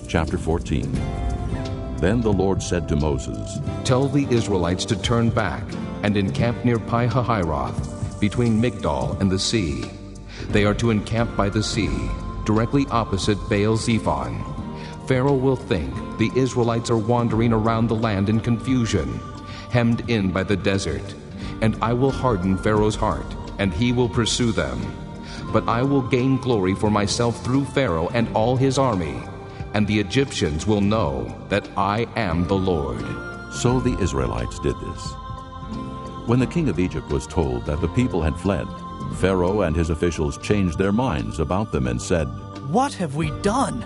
Chapter 14. Then the Lord said to Moses, Tell the Israelites to turn back and encamp near Pi-hahiroth, between Migdol and the sea. They are to encamp by the sea, directly opposite Baal-zephon. Pharaoh will think the Israelites are wandering around the land in confusion, hemmed in by the desert. And I will harden Pharaoh's heart, and he will pursue them. But I will gain glory for myself through Pharaoh and all his army, and the Egyptians will know that I am the Lord. So the Israelites did this. When the king of Egypt was told that the people had fled, Pharaoh and his officials changed their minds about them and said, What have we done?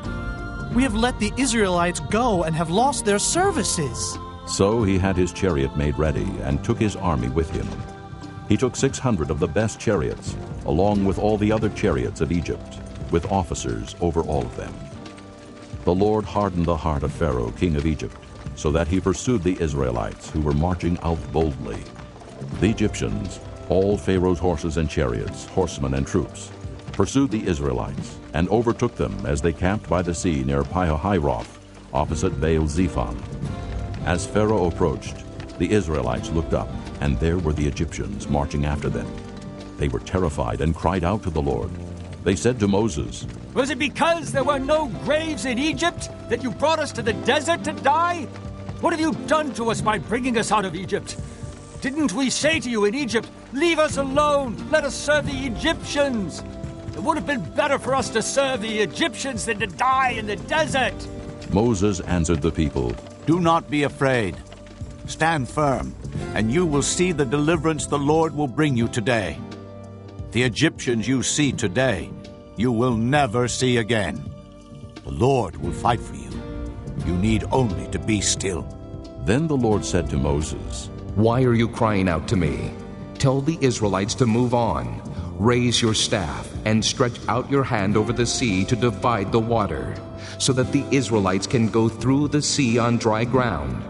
We have let the Israelites go and have lost their services. So he had his chariot made ready and took his army with him. He took 600 of the best chariots, along with all the other chariots of Egypt, with officers over all of them. The Lord hardened the heart of Pharaoh, king of Egypt, so that he pursued the Israelites who were marching out boldly. The Egyptians, all Pharaoh's horses and chariots, horsemen and troops, pursued the Israelites and overtook them as they camped by the sea near Pi-hahiroth, opposite Baal-zephon. As Pharaoh approached, the Israelites looked up, and there were the Egyptians marching after them. They were terrified and cried out to the Lord. They said to Moses, Was it because there were no graves in Egypt that you brought us to the desert to die? What have you done to us by bringing us out of Egypt? Didn't we say to you in Egypt, Leave us alone, let us serve the Egyptians? It would have been better for us to serve the Egyptians than to die in the desert. Moses answered the people, Do not be afraid. Stand firm, and you will see the deliverance the Lord will bring you today. The Egyptians you see today, you will never see again. The Lord will fight for you. You need only to be still. Then the Lord said to Moses, Why are you crying out to me? Tell the Israelites to move on. Raise your staff and stretch out your hand over the sea to divide the water, so that the Israelites can go through the sea on dry ground.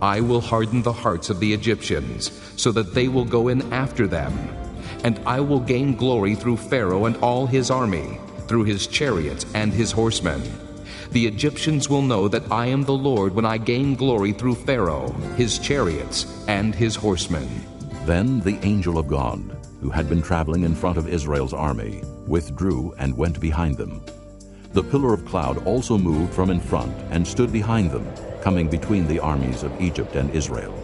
I will harden the hearts of the Egyptians, so that they will go in after them. And I will gain glory through Pharaoh and all his army, through his chariots and his horsemen. The Egyptians will know that I am the Lord when I gain glory through Pharaoh, his chariots, and his horsemen. Then the angel of God, who had been traveling in front of Israel's army, withdrew and went behind them. The pillar of cloud also moved from in front and stood behind them, coming between the armies of Egypt and Israel.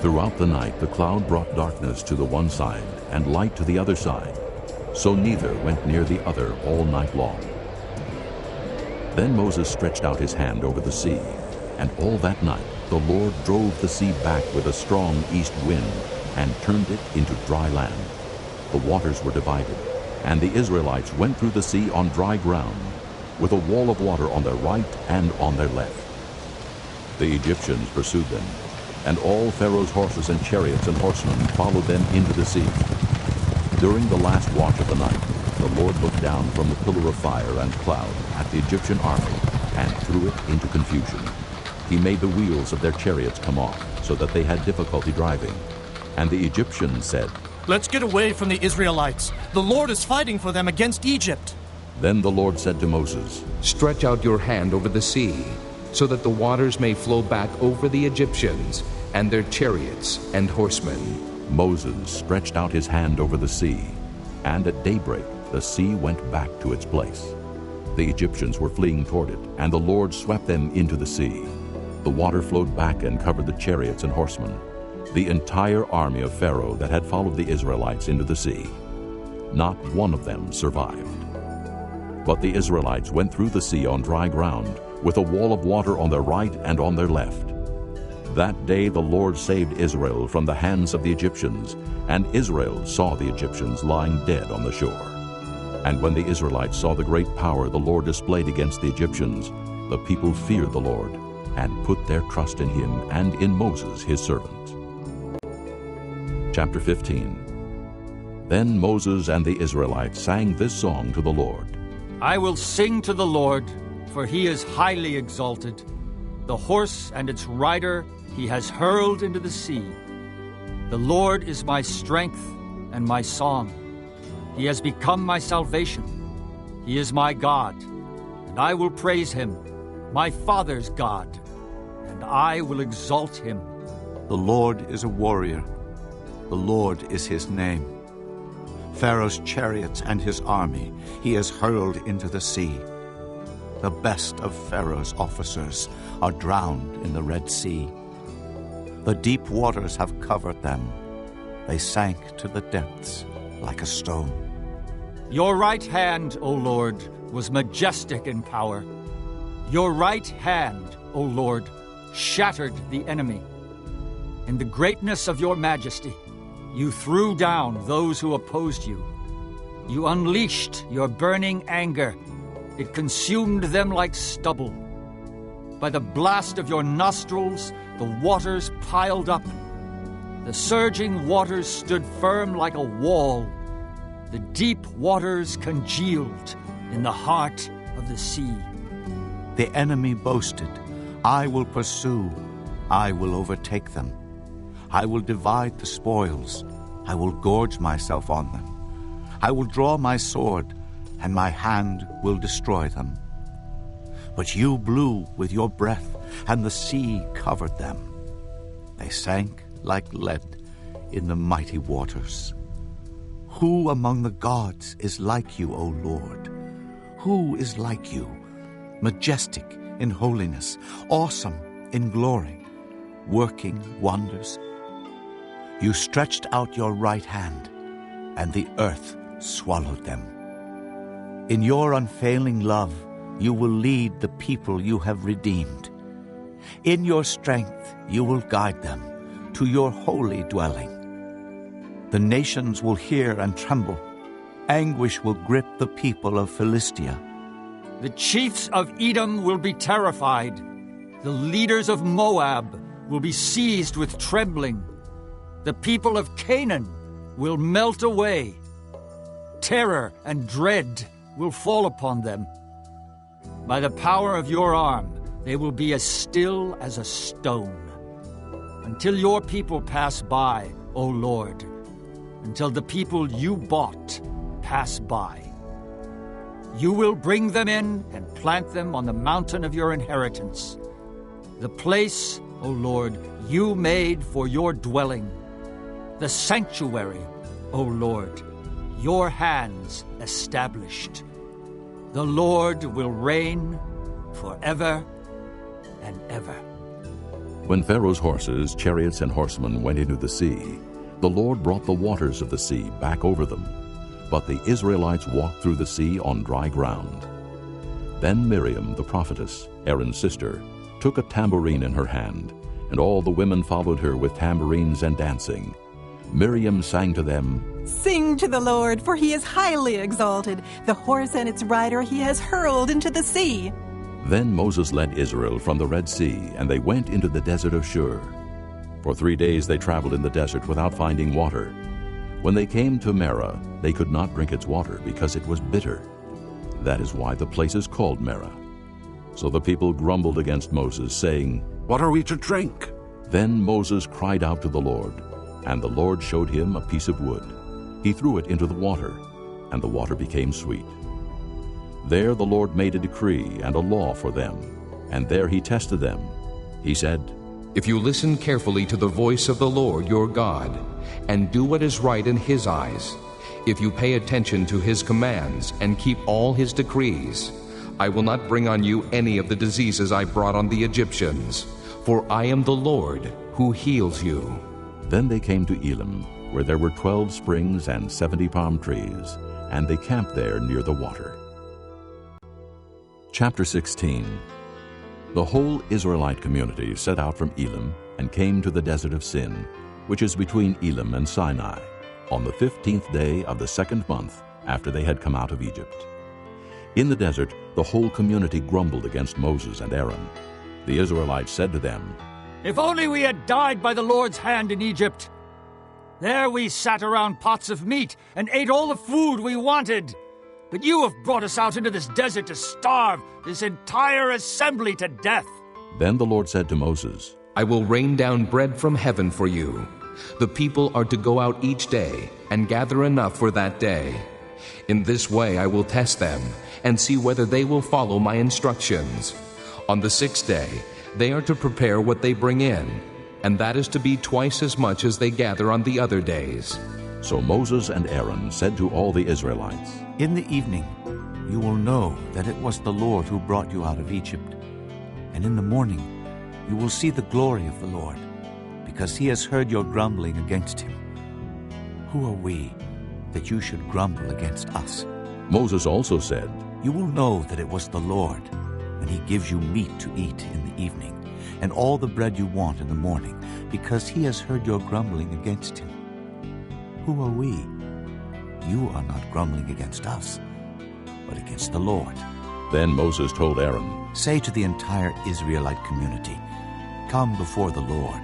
Throughout the night the cloud brought darkness to the one side and light to the other side, so neither went near the other all night long. Then Moses stretched out his hand over the sea, and all that night the Lord drove the sea back with a strong east wind and turned it into dry land. The waters were divided, and the Israelites went through the sea on dry ground, with a wall of water on their right and on their left. The Egyptians pursued them, and all Pharaoh's horses and chariots and horsemen followed them into the sea. During the last watch of the night, the Lord looked down from the pillar of fire and cloud at the Egyptian army and threw it into confusion. He made the wheels of their chariots come off, so that they had difficulty driving. And the Egyptians said, Let's get away from the Israelites. The Lord is fighting for them against Egypt. Then the Lord said to Moses, Stretch out your hand over the sea, so that the waters may flow back over the Egyptians and their chariots and horsemen. Moses stretched out his hand over the sea, and at daybreak the sea went back to its place. The Egyptians were fleeing toward it, and the Lord swept them into the sea. The water flowed back and covered the chariots and horsemen, the entire army of Pharaoh that had followed the Israelites into the sea. Not one of them survived. But the Israelites went through the sea on dry ground, with a wall of water on their right and on their left. That day the Lord saved Israel from the hands of the Egyptians, and Israel saw the Egyptians lying dead on the shore. And when the Israelites saw the great power the Lord displayed against the Egyptians, the people feared the Lord, and put their trust in him and in Moses his servant. Chapter 15. Then Moses and the Israelites sang this song to the Lord. I will sing to the Lord, for he is highly exalted. The horse and its rider he has hurled into the sea. The Lord is my strength and my song. He has become my salvation. He is my God, and I will praise him. my father's God, and I will exalt him. The Lord is a warrior. The Lord is his name. Pharaoh's chariots and his army he has hurled into the sea. The best of Pharaoh's officers are drowned in the Red Sea. The deep waters have covered them. They sank to the depths like a stone. Your right hand, O Lord, was majestic in power. Your right hand, O Lord, shattered the enemy. In the greatness of your majesty, you threw down those who opposed you. You unleashed your burning anger. It consumed them like stubble. By the blast of your nostrils, the waters piled up. The surging waters stood firm like a wall. The deep waters congealed in the heart of the sea. The enemy boasted, I will pursue, I will overtake them. I will divide the spoils, I will gorge myself on them. I will draw my sword, and my hand will destroy them. But you blew with your breath, and the sea covered them. They sank like lead in the mighty waters. Who among the gods is like you, O Lord? Who is like you, majestic in holiness, awesome in glory, working wonders? You stretched out your right hand, and the earth swallowed them. In your unfailing love, you will lead the people you have redeemed. In your strength, you will guide them to your holy dwelling. The nations will hear and tremble. Anguish will grip the people of Philistia. The chiefs of Edom will be terrified. The leaders of Moab will be seized with trembling. The people of Canaan will melt away. Terror and dread will fall upon them. By the power of your arm, they will be as still as a stone. Until your people pass by, O Lord, until the people you bought pass by. You will bring them in and plant them on the mountain of your inheritance, the place, O Lord, you made for your dwelling, the sanctuary, O Lord, your hands established. The Lord will reign forever and ever. When Pharaoh's horses, chariots, and horsemen went into the sea, the Lord brought the waters of the sea back over them. But the Israelites walked through the sea on dry ground. Then Miriam, the prophetess, Aaron's sister, took a tambourine in her hand, and all the women followed her with tambourines and dancing. Miriam sang to them, Sing to the Lord, for he is highly exalted. The horse and its rider he has hurled into the sea. Then Moses led Israel from the Red Sea, and they went into the desert of Shur. For 3 days they traveled in the desert without finding water. When they came to Marah, they could not drink its water because it was bitter. That is why the place is called Marah. So the people grumbled against Moses, saying, What are we to drink? Then Moses cried out to the Lord, and the Lord showed him a piece of wood. He threw it into the water, and the water became sweet. There the Lord made a decree and a law for them, and there he tested them. He said, If you listen carefully to the voice of the Lord your God, and do what is right in his eyes, if you pay attention to his commands and keep all his decrees, I will not bring on you any of the diseases I brought on the Egyptians, for I am the Lord who heals you. Then they came to Elim, where there were 12 springs and 70 palm trees, and they camped there near the water. Chapter 16. The whole Israelite community set out from Elim and came to the desert of Sin, which is between Elim and Sinai, on the 15th day of the 2nd month after they had come out of Egypt. In the desert, the whole community grumbled against Moses and Aaron. The Israelites said to them, If only we had died by the Lord's hand in Egypt. There we sat around pots of meat and ate all the food we wanted. But you have brought us out into this desert to starve this entire assembly to death. Then the Lord said to Moses, I will rain down bread from heaven for you. The people are to go out each day and gather enough for that day. In this way I will test them and see whether they will follow my instructions. On the sixth day, they are to prepare what they bring in, and that is to be twice as much as they gather on the other days. So Moses and Aaron said to all the Israelites, In the evening you will know that it was the Lord who brought you out of Egypt. And in the morning you will see the glory of the Lord, because he has heard your grumbling against him. Who are we that you should grumble against us? Moses also said, You will know that it was the Lord, when he gives you meat to eat in the evening, and all the bread you want in the morning, because he has heard your grumbling against him. Who are we? You are not grumbling against us, but against the Lord. Then Moses told Aaron, Say to the entire Israelite community, Come before the Lord,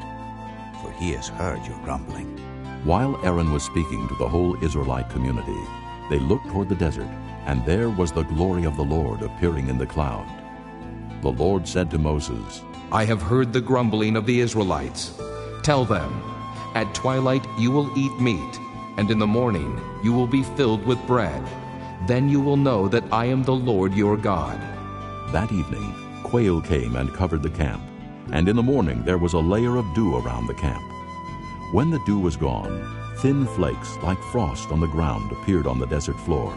for he has heard your grumbling. While Aaron was speaking to the whole Israelite community, they looked toward the desert, and there was the glory of the Lord appearing in the cloud. The Lord said to Moses, I have heard the grumbling of the Israelites. Tell them, at twilight you will eat meat, and in the morning you will be filled with bread. Then you will know that I am the Lord your God. That evening quail came and covered the camp, and in the morning there was a layer of dew around the camp. When the dew was gone, thin flakes like frost on the ground appeared on the desert floor.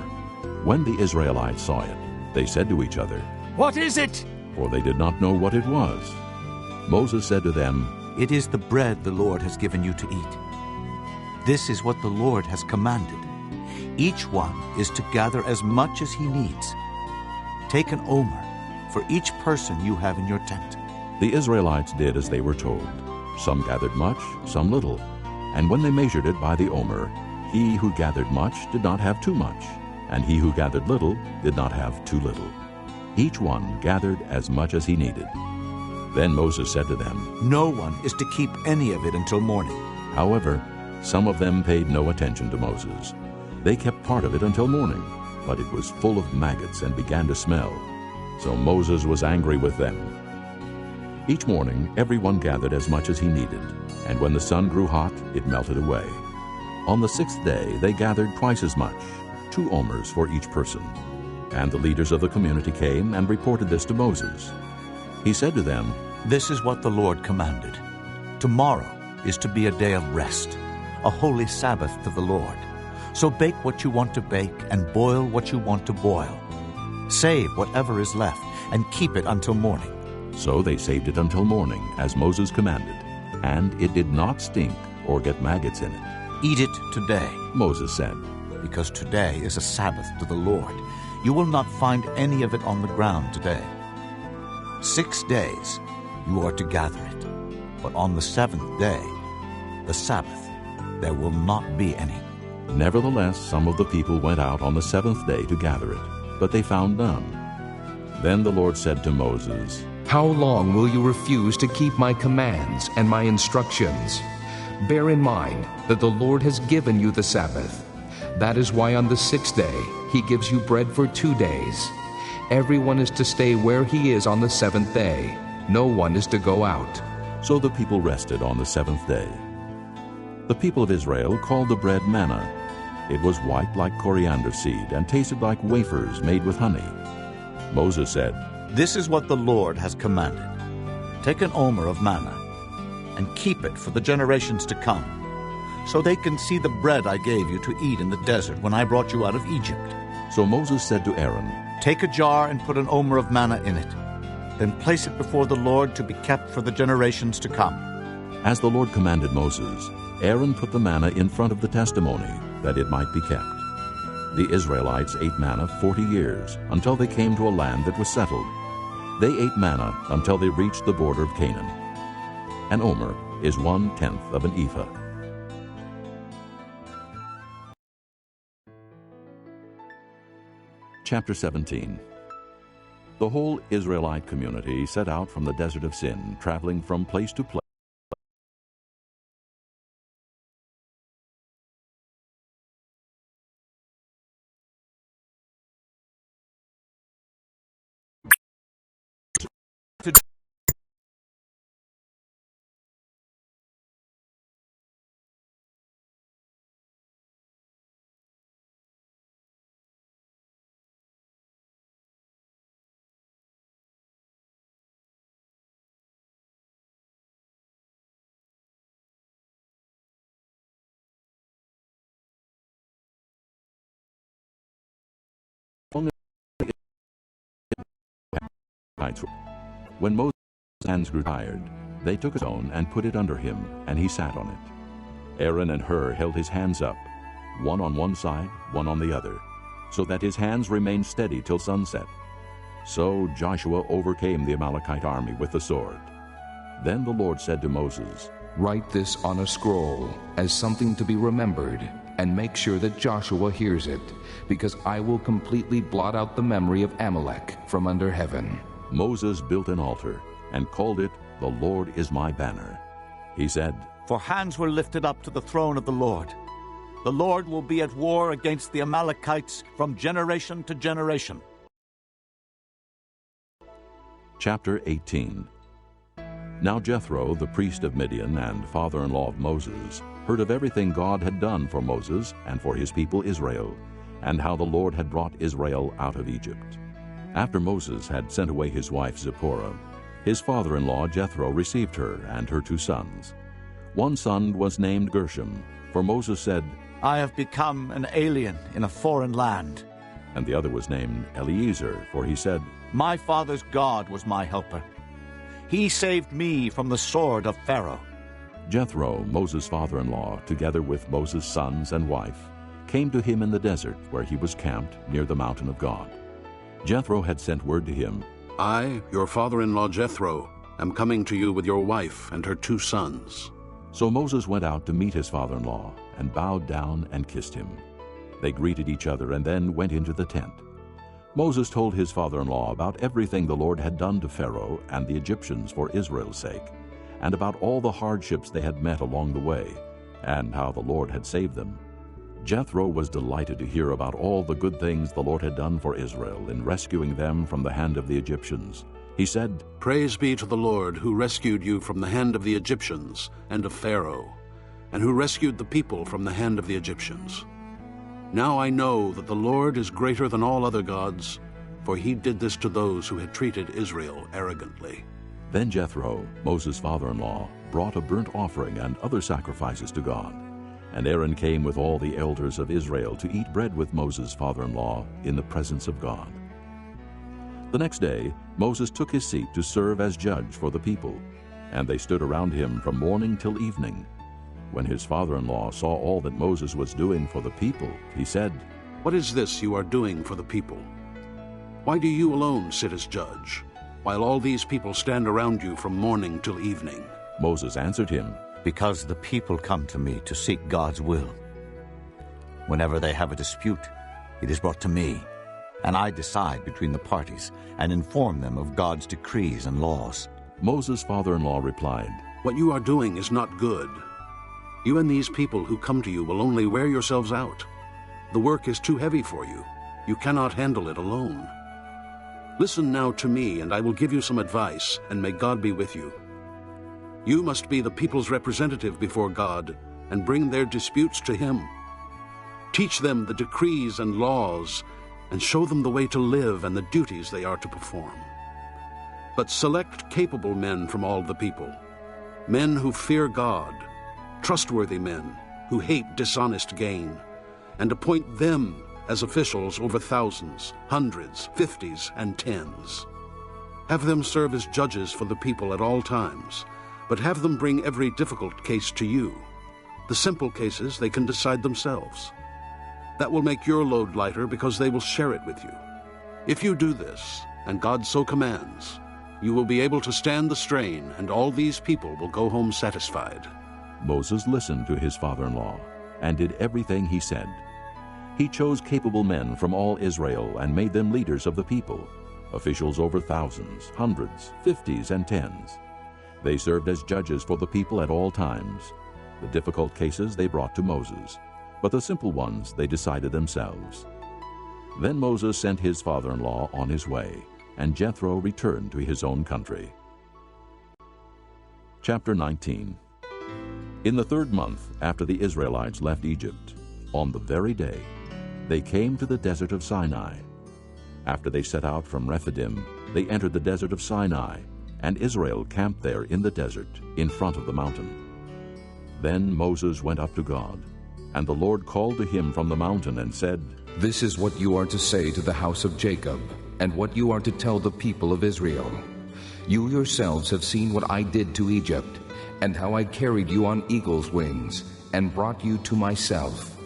When the Israelites saw it, they said to each other, What is it? For they did not know what it was. Moses said to them, It is the bread the Lord has given you to eat. This is what the Lord has commanded. Each one is to gather as much as he needs. Take an omer for each person you have in your tent. The Israelites did as they were told. Some gathered much, some little. And when they measured it by the omer, he who gathered much did not have too much, and he who gathered little did not have too little. Each one gathered as much as he needed. Then Moses said to them, No one is to keep any of it until morning. However, some of them paid no attention to Moses. They kept part of it until morning, but it was full of maggots and began to smell. So Moses was angry with them. Each morning everyone gathered as much as he needed, and when the sun grew hot, it melted away. On the sixth day they gathered twice as much, 2 omers for each person. And the leaders of the community came and reported this to Moses. He said to them, This is what the Lord commanded. Tomorrow is to be a day of rest, a holy Sabbath to the Lord. So bake what you want to bake and boil what you want to boil. Save whatever is left and keep it until morning. So they saved it until morning, as Moses commanded, and it did not stink or get maggots in it. Eat it today, Moses said, because today is a Sabbath to the Lord. You will not find any of it on the ground today. 6 days you are to gather it, but on the 7th day, the Sabbath, there will not be any. Nevertheless, some of the people went out on the 7th day to gather it, but they found none. Then the Lord said to Moses, How long will you refuse to keep my commands and my instructions? Bear in mind that the Lord has given you the Sabbath. That is why on the 6th day he gives you bread for 2 days. Everyone is to stay where he is on the 7th day. No one is to go out. So the people rested on the 7th day. The people of Israel called the bread manna. It was white like coriander seed and tasted like wafers made with honey. Moses said, This is what the Lord has commanded. Take an omer of manna and keep it for the generations to come, so they can see the bread I gave you to eat in the desert when I brought you out of Egypt. So Moses said to Aaron, Take a jar and put an omer of manna in it. Then place it before the Lord to be kept for the generations to come. As the Lord commanded Moses, Aaron put the manna in front of the testimony, that it might be kept. The Israelites ate manna 40 years, until they came to a land that was settled. They ate manna until they reached the border of Canaan. An omer is 1/10 of an ephah. Chapter 17. The whole Israelite community set out from the desert of Sin, traveling from place to place. Amalekites. When Moses' hands grew tired, they took a stone and put it under him, and he sat on it. Aaron and Hur held his hands up, one on one side, one on the other, so that his hands remained steady till sunset. So Joshua overcame the Amalekite army with the sword. Then the Lord said to Moses, Write this on a scroll as something to be remembered, and make sure that Joshua hears it, because I will completely blot out the memory of Amalek from under heaven. Moses built an altar and called it, The Lord is my banner. He said, For hands were lifted up to the throne of the Lord. The Lord will be at war against the Amalekites from generation to generation. Chapter 18. Now Jethro, the priest of Midian and father-in-law of Moses, heard of everything God had done for Moses and for his people Israel, and how the Lord had brought Israel out of Egypt. After Moses had sent away his wife Zipporah, his father-in-law Jethro received her and her 2 sons. One son was named Gershom, for Moses said, I have become an alien in a foreign land. And the other was named Eliezer, for he said, My father's God was my helper. He saved me from the sword of Pharaoh. Jethro, Moses' father-in-law, together with Moses' sons and wife, came to him in the desert where he was camped near the mountain of God. Jethro had sent word to him, I, your father-in-law Jethro, am coming to you with your wife and her 2 sons. So Moses went out to meet his father-in-law and bowed down and kissed him. They greeted each other and then went into the tent. Moses told his father-in-law about everything the Lord had done to Pharaoh and the Egyptians for Israel's sake, and about all the hardships they had met along the way, and how the Lord had saved them. Jethro was delighted to hear about all the good things the Lord had done for Israel in rescuing them from the hand of the Egyptians. He said, Praise be to the Lord who rescued you from the hand of the Egyptians and of Pharaoh, and who rescued the people from the hand of the Egyptians. Now I know that the Lord is greater than all other gods, for he did this to those who had treated Israel arrogantly. Then Jethro, Moses' father-in-law, brought a burnt offering and other sacrifices to God. And Aaron came with all the elders of Israel to eat bread with Moses' father-in-law in the presence of God. The next day Moses took his seat to serve as judge for the people, and they stood around him from morning till evening. When his father-in-law saw all that Moses was doing for the people, he said, What is this you are doing for the people? Why do you alone sit as judge, while all these people stand around you from morning till evening? Moses answered him, Because the people come to me to seek God's will. Whenever they have a dispute, it is brought to me, and I decide between the parties and inform them of God's decrees and laws. Moses' father-in-law replied, What you are doing is not good. You and these people who come to you will only wear yourselves out. The work is too heavy for you. You cannot handle it alone. Listen now to me, and I will give you some advice, and may God be with you. You must be the people's representative before God and bring their disputes to him. Teach them the decrees and laws, and show them the way to live and the duties they are to perform. But select capable men from all the people, men who fear God, trustworthy men who hate dishonest gain, and appoint them as officials over thousands, hundreds, 50s, and 10s. Have them serve as judges for the people at all times, but have them bring every difficult case to you. The simple cases they can decide themselves. That will make your load lighter because they will share it with you. If you do this, and God so commands, you will be able to stand the strain, and all these people will go home satisfied. Moses listened to his father-in-law and did everything he said. He chose capable men from all Israel and made them leaders of the people, officials over thousands, hundreds, 50s, and 10s. They served as judges for the people at all times. The difficult cases they brought to Moses, but the simple ones they decided themselves. Then Moses sent his father-in-law on his way, and Jethro returned to his own country. Chapter 19. In the 3rd month after the Israelites left Egypt, on the very day, they came to the desert of Sinai. After they set out from Rephidim, they entered the desert of Sinai, and Israel camped there in the desert in front of the mountain. Then Moses went up to God, and the Lord called to him from the mountain and said, This is what you are to say to the house of Jacob. and what you are to tell the people of Israel. You yourselves have seen what I did to Egypt, and how I carried you on eagle's wings, and brought you to myself.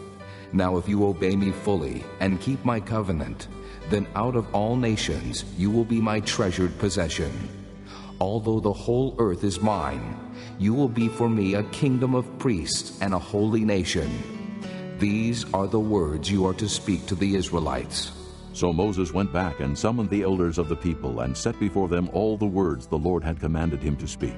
Now if you obey me fully, and keep my covenant, then out of all nations you will be my treasured possession. Although the whole earth is mine, you will be for me a kingdom of priests and a holy nation. These are the words you are to speak to the Israelites. So Moses went back and summoned the elders of the people and set before them all the words the Lord had commanded him to speak.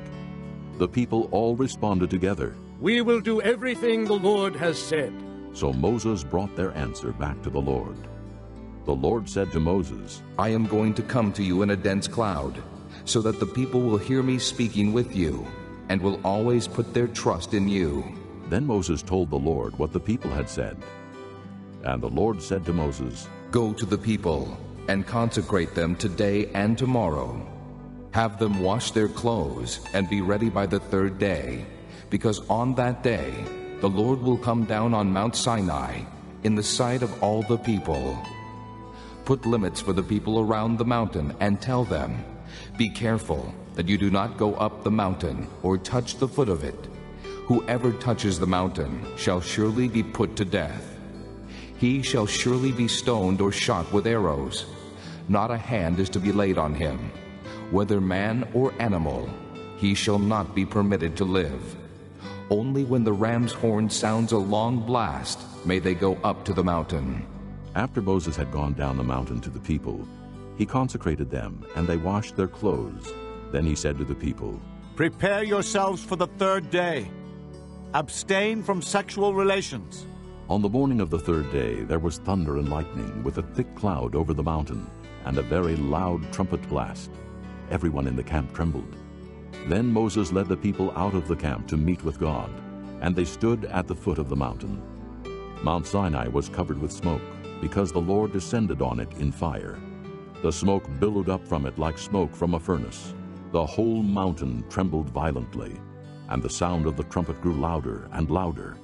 The people all responded together, "We will do everything the Lord has said." So Moses brought their answer back to the Lord. The Lord said to Moses, I am going to come to you in a dense cloud, so that the people will hear me speaking with you, and will always put their trust in you. Then Moses told the Lord what the people had said. And the Lord said to Moses, Go to the people, and consecrate them today and tomorrow. Have them wash their clothes, and be ready by the third day, because on that day the Lord will come down on Mount Sinai, in the sight of all the people. Put limits for the people around the mountain, and tell them, Be careful that you do not go up the mountain, or touch the foot of it. Whoever touches the mountain shall surely be put to death. He shall surely be stoned or shot with arrows. Not a hand is to be laid on him. Whether man or animal, he shall not be permitted to live. Only when the ram's horn sounds a long blast may they go up to the mountain. After Moses had gone down the mountain to the people, he consecrated them, and they washed their clothes. Then he said to the people, Prepare yourselves for the third day. Abstain from sexual relations. On the morning of the third day there was thunder and lightning, with a thick cloud over the mountain, and a very loud trumpet blast. Everyone in the camp trembled. Then Moses led the people out of the camp to meet with God, and they stood at the foot of the mountain. Mount Sinai was covered with smoke, because the Lord descended on it in fire. The smoke billowed up from it like smoke from a furnace. The whole mountain trembled violently, and the sound of the trumpet grew louder and louder.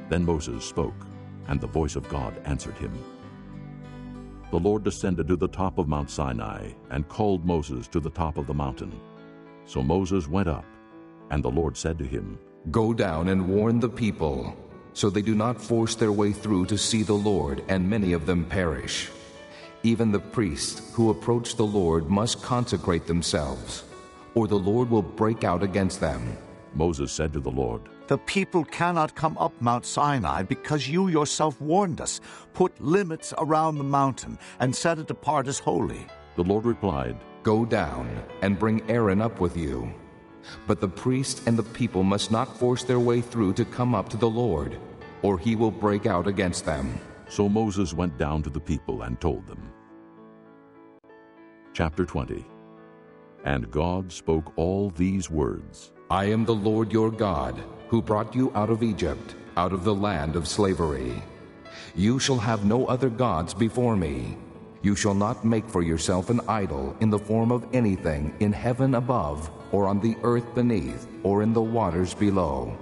Then Moses spoke, and the voice of God answered him. The Lord descended to the top of Mount Sinai, and called Moses to the top of the mountain. So Moses went up, and the Lord said to him, Go down and warn the people, so they do not force their way through to see the Lord, and many of them perish. Even the priests who approach the Lord must consecrate themselves, or the Lord will break out against them. Moses said to the Lord, The people cannot come up Mount Sinai because you yourself warned us. Put limits around the mountain and set it apart as holy. The Lord replied, Go down and bring Aaron up with you. But the priests and the people must not force their way through to come up to the Lord, or he will break out against them. So Moses went down to the people and told them. Chapter 20. And God spoke all these words. I am the Lord your God, who brought you out of Egypt, out of the land of slavery. You shall have no other gods before me. You shall not make for yourself an idol in the form of anything in heaven above, or on the earth beneath, or in the waters below.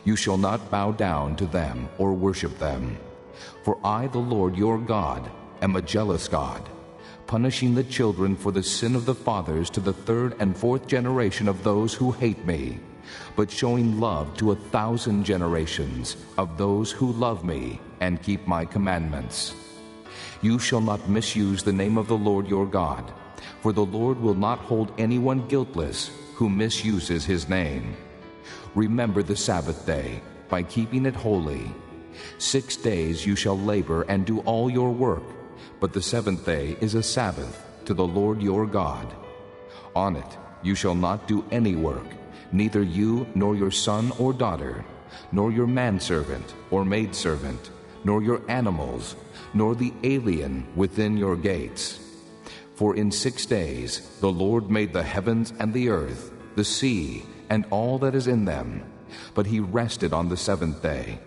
You shall not bow down to them or worship them. For I, the Lord your God, am a jealous God, punishing the children for the sin of the fathers to the third and fourth generation of those who hate me, but showing love to 1,000 generations of those who love me and keep my commandments. You shall not misuse the name of the Lord your God, for the Lord will not hold anyone guiltless who misuses his name. Remember the Sabbath day by keeping it holy. 6 days you shall labor and do all your work, but the seventh day is a Sabbath to the Lord your God. On it you shall not do any work, neither you nor your son or daughter, nor your manservant or maidservant, nor your animals, nor the alien within your gates. For in 6 days the Lord made the heavens and the earth, the sea, and all that is in them, but he rested on the seventh day.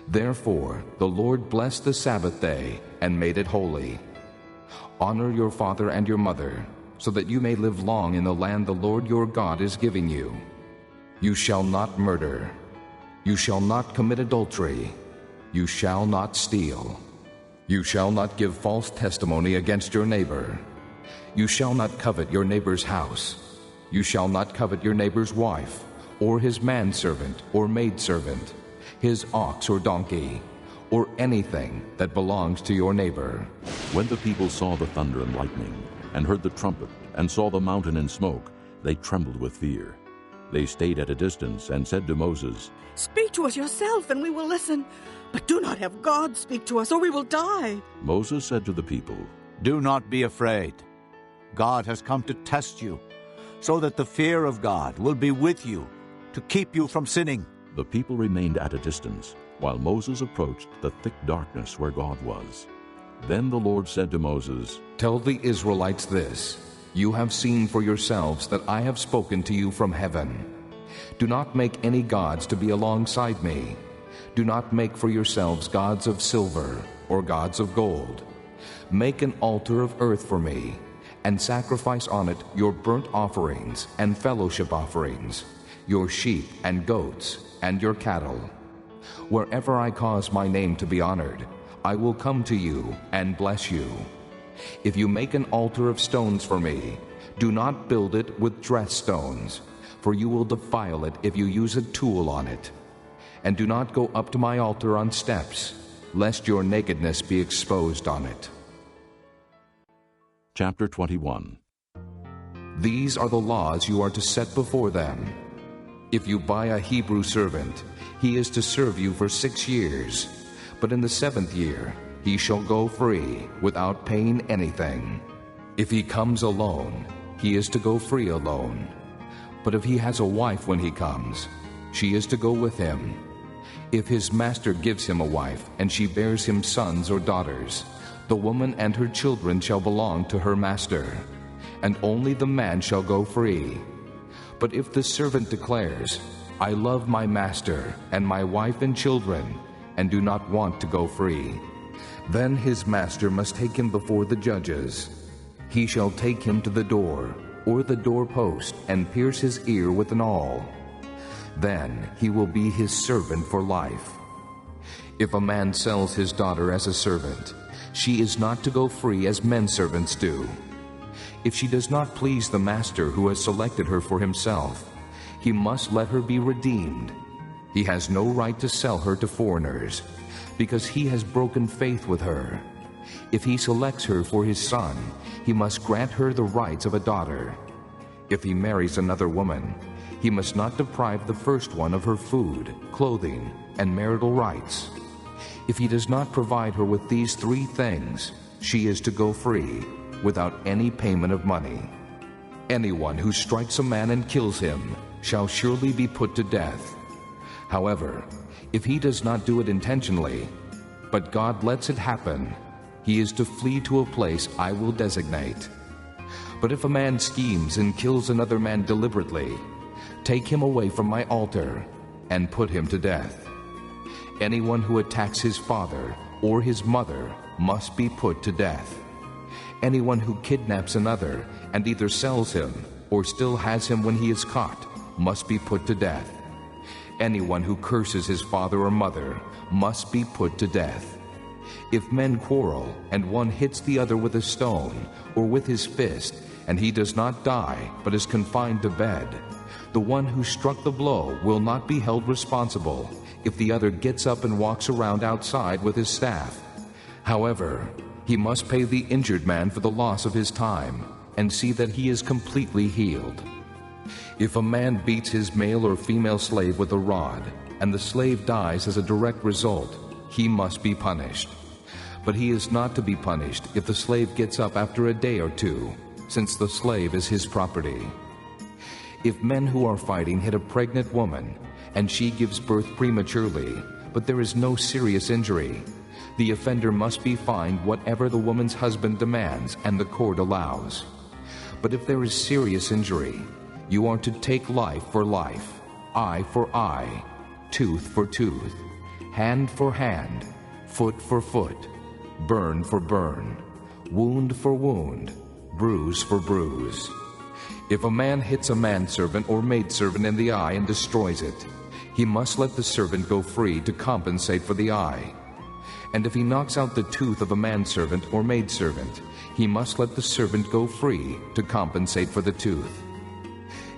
Therefore the Lord blessed the Sabbath day and made it holy. Honor your father and your mother, so that you may live long in the land the Lord your God is giving you. You shall not murder. You shall not commit adultery. You shall not steal. You shall not give false testimony against your neighbor. You shall not covet your neighbor's house. You shall not covet your neighbor's wife, or his manservant or maidservant, his ox or donkey, or anything that belongs to your neighbor. When the people saw the thunder and lightning, and heard the trumpet, and saw the mountain in smoke, they trembled with fear. They stayed at a distance and said to Moses, Speak to us yourself, and we will listen. But do not have God speak to us, or we will die. Moses said to the people, Do not be afraid. God has come to test you, so that the fear of God will be with you, to keep you from sinning. The people remained at a distance, while Moses approached the thick darkness where God was. Then the Lord said to Moses, Tell the Israelites this, You have seen for yourselves that I have spoken to you from heaven. Do not make any gods to be alongside me. Do not make for yourselves gods of silver or gods of gold. Make an altar of earth for me, and sacrifice on it your burnt offerings and fellowship offerings, your sheep and goats and your cattle. Wherever I cause my name to be honored, I will come to you and bless you. If you make an altar of stones for me, do not build it with dressed stones, for you will defile it if you use a tool on it. And do not go up to my altar on steps, lest your nakedness be exposed on it. Chapter 21. These are the laws you are to set before them. If you buy a Hebrew servant, he is to serve you for 6 years. But in the 7th year, he shall go free, without paying anything. If he comes alone, he is to go free alone. But if he has a wife when he comes, she is to go with him. If his master gives him a wife, and she bears him sons or daughters, the woman and her children shall belong to her master, and only the man shall go free. But if the servant declares, I love my master and my wife and children, and do not want to go free, then his master must take him before the judges. He shall take him to the door, or the doorpost, and pierce his ear with an awl. Then he will be his servant for life. If a man sells his daughter as a servant, she is not to go free as men servants do. If she does not please the master who has selected her for himself, he must let her be redeemed. He has no right to sell her to foreigners, because he has broken faith with her. If he selects her for his son, he must grant her the rights of a daughter. If he marries another woman, he must not deprive the first one of her food, clothing, and marital rights. If he does not provide her with these 3 things, she is to go free, without any payment of money. Anyone who strikes a man and kills him shall surely be put to death. However, if he does not do it intentionally, but God lets it happen, he is to flee to a place I will designate. But if a man schemes and kills another man deliberately, take him away from my altar and put him to death. Anyone who attacks his father or his mother must be put to death. Anyone who kidnaps another and either sells him or still has him when he is caught must be put to death. Anyone who curses his father or mother must be put to death. If men quarrel and one hits the other with a stone or with his fist, and he does not die but is confined to bed, the one who struck the blow will not be held responsible if the other gets up and walks around outside with his staff. However, he must pay the injured man for the loss of his time and see that he is completely healed. If a man beats his male or female slave with a rod, and the slave dies as a direct result, he must be punished. But he is not to be punished if the slave gets up after a day or 2, since the slave is his property. If men who are fighting hit a pregnant woman, and she gives birth prematurely, but there is no serious injury, the offender must be fined whatever the woman's husband demands and the court allows. But if there is serious injury, you are to take life for life, eye for eye, tooth for tooth, hand for hand, foot for foot, burn for burn, wound for wound, bruise for bruise. If a man hits a manservant or maidservant in the eye and destroys it, he must let the servant go free to compensate for the eye. And if he knocks out the tooth of a manservant or maidservant, he must let the servant go free to compensate for the tooth.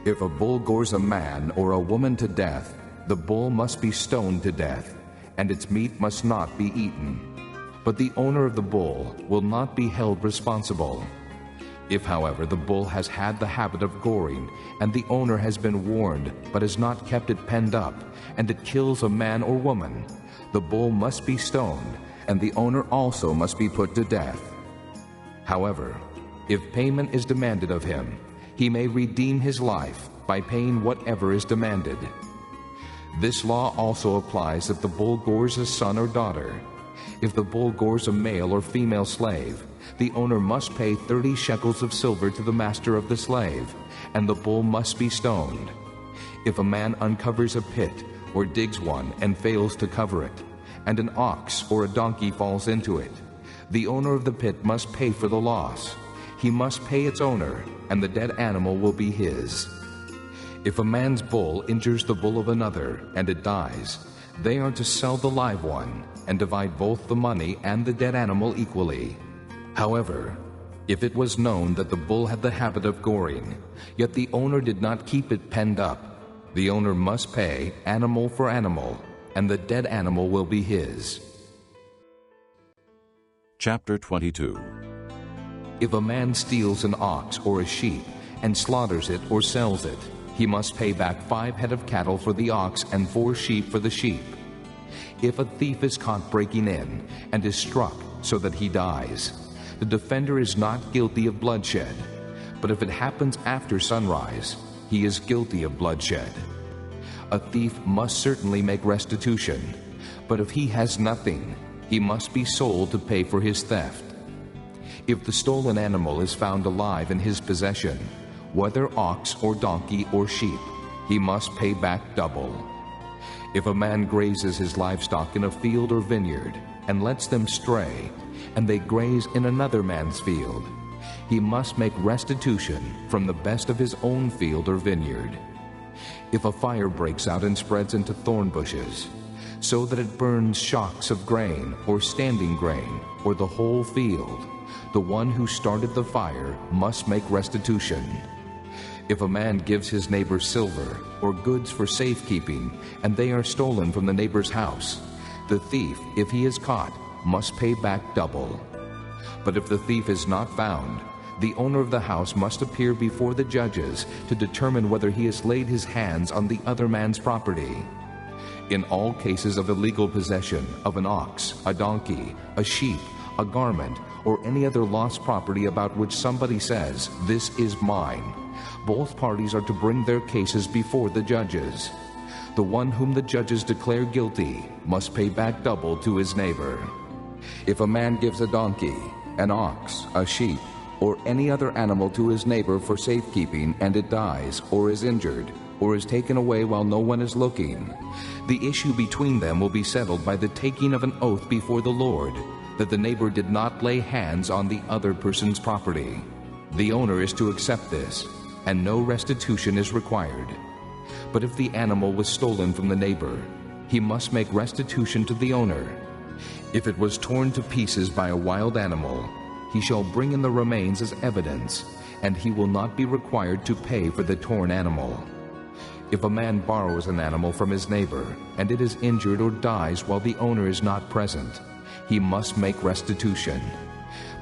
If a bull gores a man or a woman to death, the bull must be stoned to death, and its meat must not be eaten. But the owner of the bull will not be held responsible. If, however, the bull has had the habit of goring, and the owner has been warned but has not kept it penned up, and it kills a man or woman, the bull must be stoned, and the owner also must be put to death. However, if payment is demanded of him, he may redeem his life by paying whatever is demanded. This law also applies if the bull gores a son or daughter. If the bull gores a male or female slave, the owner must pay 30 shekels of silver to the master of the slave, and the bull must be stoned. If a man uncovers a pit or digs one and fails to cover it, and an ox or a donkey falls into it, the owner of the pit must pay for the loss. He must pay its owner, and the dead animal will be his. If a man's bull injures the bull of another, and it dies, they are to sell the live one, and divide both the money and the dead animal equally. However, if it was known that the bull had the habit of goring, yet the owner did not keep it penned up, the owner must pay animal for animal, and the dead animal will be his. Chapter 22. If a man steals an ox or a sheep and slaughters it or sells it, he must pay back 5 head of cattle for the ox and 4 sheep for the sheep. If a thief is caught breaking in and is struck so that he dies, the defender is not guilty of bloodshed. But if it happens after sunrise, he is guilty of bloodshed. A thief must certainly make restitution, but if he has nothing, he must be sold to pay for his theft. If the stolen animal is found alive in his possession, whether ox or donkey or sheep, he must pay back double. If a man grazes his livestock in a field or vineyard and lets them stray, and they graze in another man's field, he must make restitution from the best of his own field or vineyard. If a fire breaks out and spreads into thorn bushes, so that it burns shocks of grain or standing grain or the whole field, the one who started the fire must make restitution. If a man gives his neighbor silver or goods for safekeeping, and they are stolen from the neighbor's house, the thief, if he is caught, must pay back double. But if the thief is not found, the owner of the house must appear before the judges to determine whether he has laid his hands on the other man's property. In all cases of illegal possession of an ox, a donkey, a sheep, a garment, or any other lost property about which somebody says, "This is mine," both parties are to bring their cases before the judges. The one whom the judges declare guilty must pay back double to his neighbor. If a man gives a donkey, an ox, a sheep, or any other animal to his neighbor for safekeeping, and it dies, or is injured, or is taken away while no one is looking, the issue between them will be settled by the taking of an oath before the Lord that the neighbor did not lay hands on the other person's property. The owner is to accept this, and no restitution is required. But if the animal was stolen from the neighbor, he must make restitution to the owner. If it was torn to pieces by a wild animal, he shall bring in the remains as evidence, and he will not be required to pay for the torn animal. If a man borrows an animal from his neighbor, and it is injured or dies while the owner is not present, he must make restitution.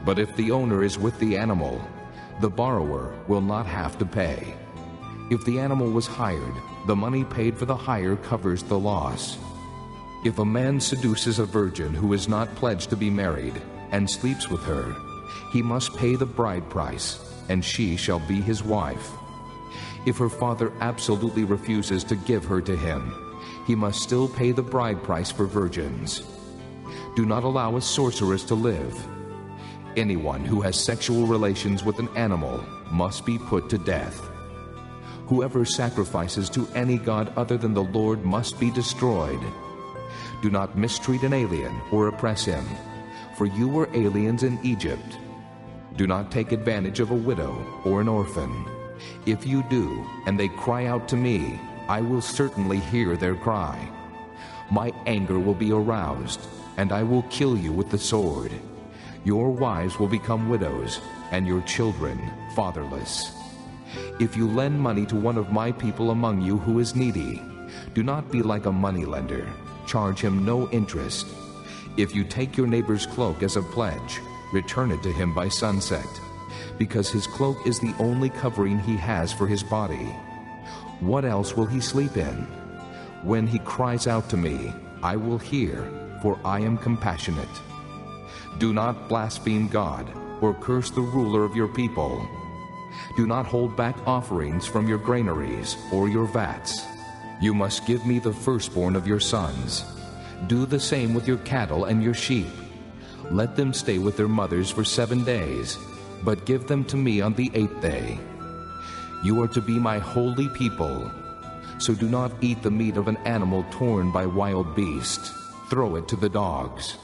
But if the owner is with the animal, the borrower will not have to pay. If the animal was hired, the money paid for the hire covers the loss. If a man seduces a virgin who is not pledged to be married and sleeps with her, he must pay the bride price, and she shall be his wife. If her father absolutely refuses to give her to him, he must still pay the bride price for virgins. Do not allow a sorceress to live. Anyone who has sexual relations with an animal must be put to death. Whoever sacrifices to any god other than the Lord must be destroyed. Do not mistreat an alien or oppress him, for you were aliens in Egypt. Do not take advantage of a widow or an orphan. If you do, and they cry out to me, I will certainly hear their cry. My anger will be aroused, and I will kill you with the sword. Your wives will become widows, and your children fatherless. If you lend money to one of my people among you who is needy, do not be like a moneylender. Charge him no interest. If you take your neighbor's cloak as a pledge, return it to him by sunset, because his cloak is the only covering he has for his body. What else will he sleep in? When he cries out to me, I will hear, for I am compassionate. Do not blaspheme God or curse the ruler of your people. Do not hold back offerings from your granaries or your vats. You must give me the firstborn of your sons. Do the same with your cattle and your sheep. Let them stay with their mothers for 7 days, but give them to me on the 8th day. You are to be my holy people. So do not eat the meat of an animal torn by wild beasts. Throw it to the dogs.